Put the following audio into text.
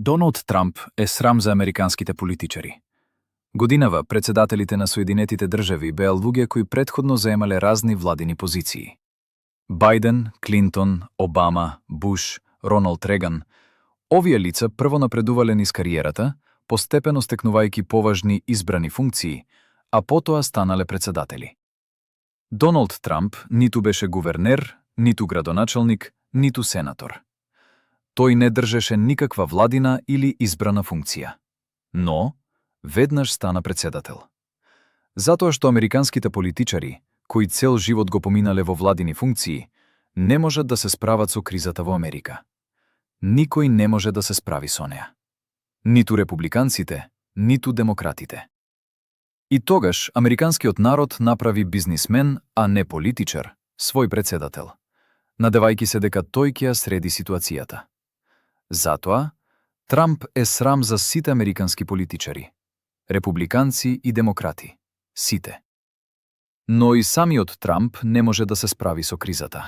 Доналд Трамп е срам за американските политичари. Годинава председателите на Соединетите држави беа луѓе кои претходно заемале разни владини позиции. Бајден, Клинтон, Обама, Буш, Роналд Реган – овие лица прво напредувале низ кариерата, постепено стекнувајќи поважни избрани функции, а потоа станале председатели. Доналд Трамп ниту беше гувернер, ниту градоначалник, ниту сенатор. Тој не држеше никаква владина или избрана функција. Но веднаш стана председател. Затоа што американските политичари, кои цел живот го поминале во владини функции, не можат да се справат со кризата во Америка. Никој не може да се справи со неа. Ниту републиканците, ниту демократите. И тогаш американскиот народ направи бизнисмен, а не политичар, свој председател, надевајќи се дека тој ќе ја среди ситуацијата. Затоа, Трамп е срам за сите американски политичари, републиканци и демократи, сите. Но и самиот Трамп не може да се справи со кризата.